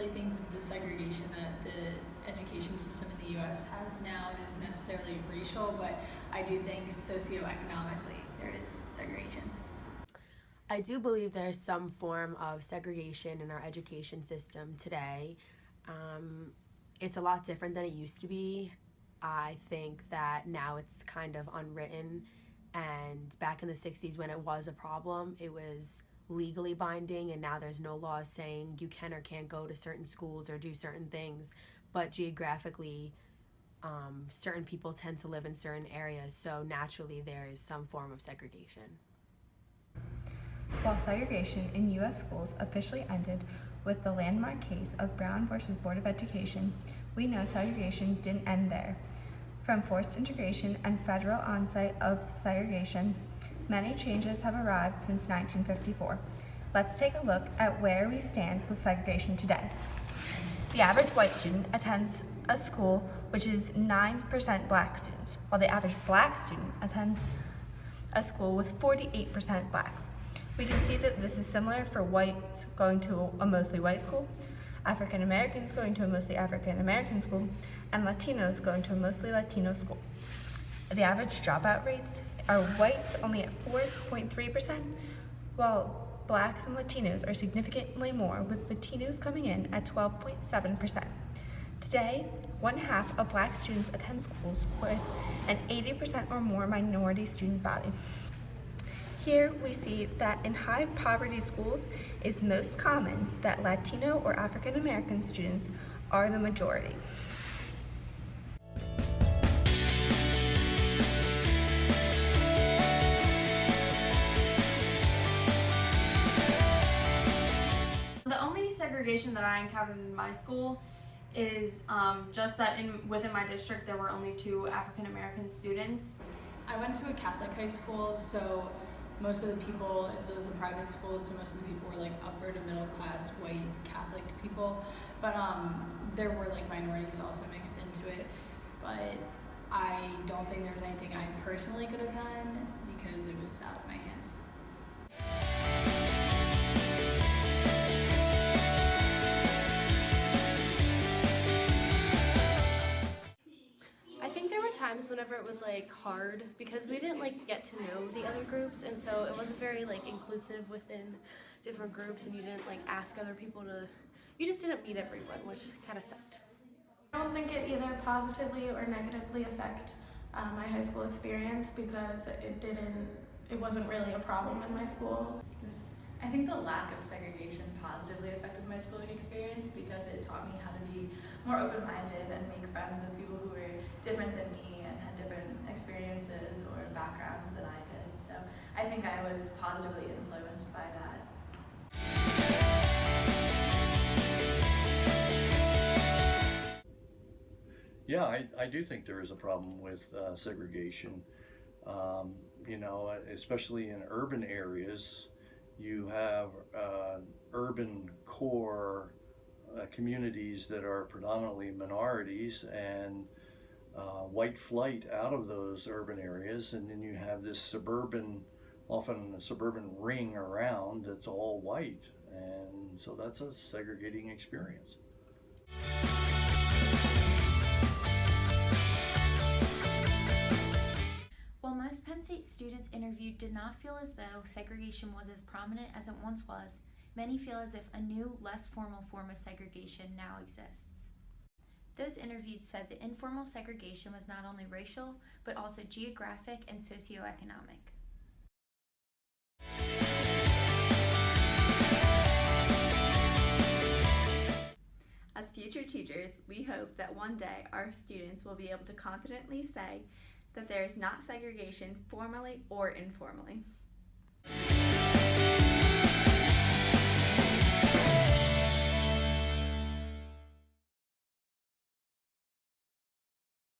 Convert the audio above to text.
necessarily think that the segregation that the education system in the U.S. has now is necessarily racial, but I do think socioeconomically there is segregation. I do believe there's some form of segregation in our education system today. It's a lot different than it used to be. I think that now it's kind of unwritten, and back in the 60s when it was a problem, it was legally binding, and now there's no laws saying you can or can't go to certain schools or do certain things, but geographically, certain people tend to live in certain areas, so naturally there's some form of segregation. While segregation in U.S. schools officially ended with the landmark case of Brown versus Board of Education, we know segregation didn't end there. From forced integration and federal onsite of segregation, many changes have arrived since 1954. Let's take a look at where we stand with segregation today. The average white student attends a school which is 9% black students, while the average black student attends a school with 48% black. We can see that this is similar for whites going to a mostly white school, African Americans going to a mostly African American school, and Latinos going to a mostly Latino school. The average dropout rates are whites only at 4.3%, while blacks and Latinos are significantly more, with Latinos coming in at 12.7%. Today, 1/2 of black students attend schools with an 80% or more minority student body. Here we see that in high poverty schools, it's most common that Latino or African American students are the majority. The only segregation that I encountered in my school is just that within my district there were only 2 African American students. I went to a Catholic high school, so most of the people, if it was a private school, so most of the people were like upper to middle class white Catholic people, but there were like minorities also mixed into it, but I don't think there was anything I personally could have done because it was out of my hands. Times whenever it was like hard because we didn't like get to know the other groups, and so it wasn't very like inclusive within different groups, and you didn't like ask other people to, you just didn't meet everyone, which kind of sucked. I don't think it either positively or negatively affect my high school experience because it wasn't really a problem in my school. I think the lack of segregation positively affected my schooling experience because it taught me how to be more open-minded and make friends with people who were different than me and had different experiences or backgrounds than I did. So I think I was positively influenced by that. Yeah, I do think there is a problem with segregation. Especially in urban areas, you have urban core communities that are predominantly minorities, and white flight out of those urban areas, and then you have this often a suburban ring around that's all white, and so that's a segregating experience. While most Penn State students interviewed did not feel as though segregation was as prominent as it once was, many feel as if a new, less formal form of segregation now exists. Those interviewed said the informal segregation was not only racial, but also geographic and socioeconomic. As future teachers, we hope that one day our students will be able to confidently say that there is not segregation formally or informally.